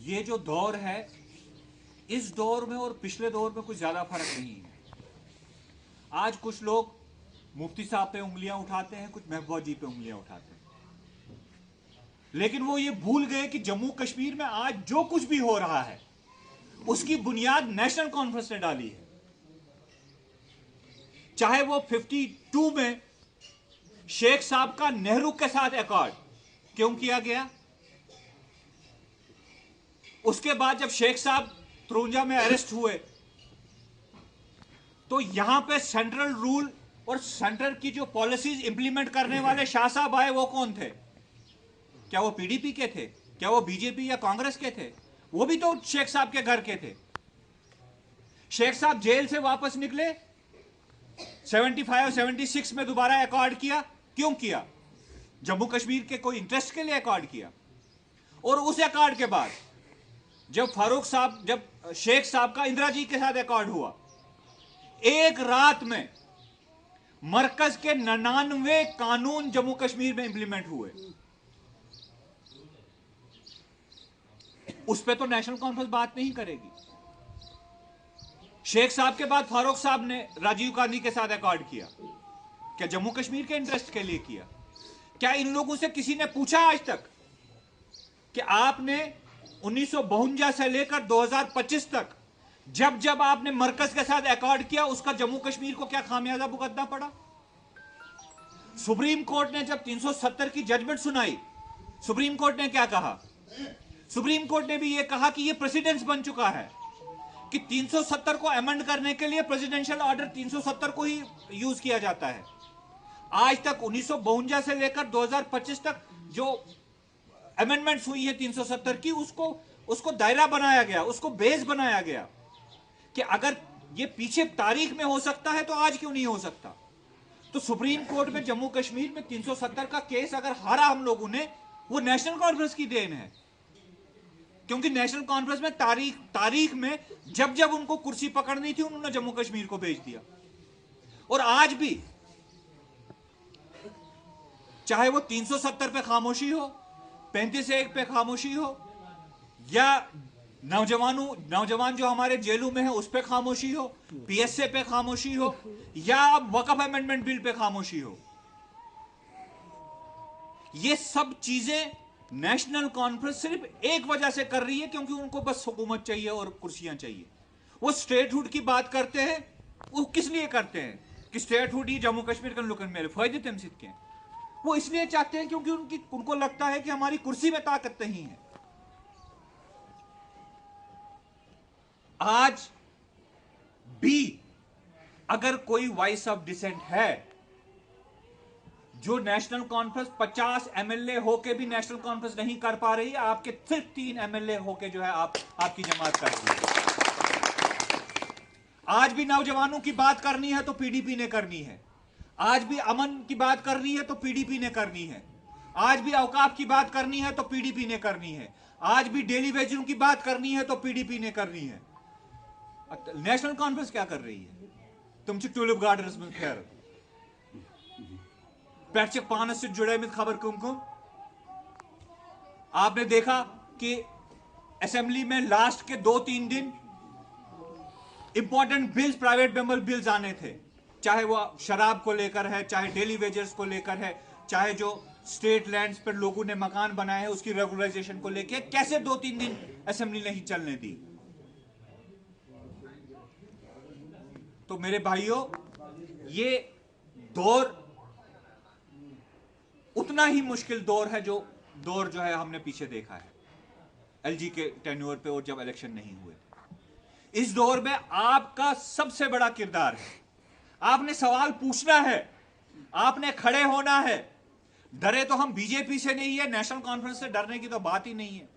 ये जो दौर है, इस दौर में और पिछले दौर में कुछ ज्यादा फर्क नहीं है। आज कुछ लोग मुफ्ती साहब पे उंगलियां उठाते हैं, कुछ महबूबा जी पे उंगलियां उठाते हैं, लेकिन वो ये भूल गए कि जम्मू कश्मीर में आज जो कुछ भी हो रहा है उसकी बुनियाद नेशनल कॉन्फ्रेंस ने डाली है। चाहे वो 52 में शेख साहब का नेहरू के साथ अकॉर्ड क्यों किया गया, उसके बाद जब शेख साहब त्रोंजा में अरेस्ट हुए तो यहां पे सेंट्रल रूल और सेंटर की जो पॉलिसीज इंप्लीमेंट करने वाले शाह साहब आए, वो कौन थे? क्या वो पीडीपी के थे? क्या वो बीजेपी या कांग्रेस के थे? वो भी तो शेख साहब के घर के थे। शेख साहब जेल से वापस निकले, 75 76 में दोबारा अकॉर्ड किया। क्यों किया? जम्मू कश्मीर के कोई इंटरेस्ट के लिए अकॉर्ड किया। और उस अकॉर्ड के बाद जब शेख साहब का इंदिरा जी के साथ अकॉर्ड हुआ, एक रात में मरकज के 99 कानून जम्मू कश्मीर में इंप्लीमेंट हुए। उस पर तो नेशनल कॉन्फ्रेंस बात नहीं करेगी। शेख साहब के बाद फारूक साहब ने राजीव गांधी के साथ अकॉर्ड किया। क्या जम्मू कश्मीर के इंटरेस्ट के लिए किया? क्या इन लोगों से किसी ने पूछा आज तक कि आपने 1952 से लेकर 2025 तक जब जब आपने मरकज के साथ अकॉर्ड किया, उसका जम्मू कश्मीर को क्या खामियाजा भुगतना पड़ा? सुप्रीम कोर्ट ने जब 370 की जजमेंट सुनाई, सुप्रीम कोर्ट ने क्या कहा? सुप्रीम कोर्ट ने भी यह कहा कि यह प्रेसिडेंस बन चुका है कि 370 को अमेंड करने के लिए प्रेसिडेंशियल ऑर्डर 370 को ही यूज किया जाता है। आज तक 1952 से लेकर 2025 तक जो अमेंडमेंट्स हुई है 370 की, उसको दायरा बनाया गया, उसको बेस बनाया गया कि अगर ये पीछे तारीख में हो सकता है तो आज क्यों नहीं हो सकता। तो सुप्रीम कोर्ट में जम्मू कश्मीर में 370 का केस अगर हारा हम लोगों ने, वो नेशनल कॉन्फ्रेंस की देन है। क्योंकि नेशनल कॉन्फ्रेंस में तारीख में जब जब उनको कुर्सी पकड़नी थी, उन्होंने जम्मू कश्मीर को भेज दिया। और आज भी चाहे वो 370 पे खामोशी हो, 35(1) पे खामोशी हो, या नौजवान जो हमारे जेलों में है उस पे खामोशी हो, पीएसए पे खामोशी हो, या वक्फ अमेंडमेंट बिल पे खामोशी हो, ये सब चीजें नेशनल कॉन्फ्रेंस सिर्फ एक वजह से कर रही है, क्योंकि उनको बस हुकूमत चाहिए और कुर्सियां चाहिए। वो स्टेटहुड की बात करते हैं, वो किस लिए करते हैं कि स्टेटहुड ही जम्मू कश्मीर के लोगों मेरे फायदे तम सिद्ध के। वो इसलिए चाहते हैं क्योंकि उनको लगता है कि हमारी कुर्सी में ताकत नहीं है। आज भी अगर कोई वॉइस ऑफ डिसेंट है, जो नेशनल कॉन्फ्रेंस 50 एमएलए होके भी नेशनल कॉन्फ्रेंस नहीं कर पा रही है, आपके सिर्फ 3 एमएलए होके जो है आपकी जमात कर रही है। आज भी नौजवानों की बात करनी है तो पीडीपी ने करनी है, आज भी अमन की बात करनी है तो पीडीपी ने करनी है, आज भी औकाफ की बात करनी है तो पीडीपी ने करनी है, आज भी डेली वेजरों की बात करनी है तो पीडीपी ने करनी है। नेशनल कॉन्फ्रेंस क्या कर रही है? तुमचे टूलिप गार्डन्स में खैर पैच पानस से जुड़े में खबर कुमकुम। आपने देखा कि असेंबली में लास्ट के 2-3 दिन important bills, private member bills आने थे, चाहे वो शराब को लेकर है, चाहे डेली वेजर्स को लेकर है, चाहे जो स्टेट लैंड्स पर लोगों ने मकान बनाए हैं उसकी रेगुलराइजेशन को लेकर। कैसे 2-3 दिन असेंबली नहीं चलने दी? तो मेरे भाइयों, ये दौर उतना ही मुश्किल दौर है जो दौर जो है हमने पीछे देखा है एलजी के टेन्योर पे और जब इलेक्शन नहीं हुए। इस दौर में आपका सबसे बड़ा किरदार है, आपने सवाल पूछना है, आपने खड़े होना है। डरे तो हम बीजेपी से नहीं है, नेशनल कॉन्फ्रेंस से डरने की तो बात ही नहीं है।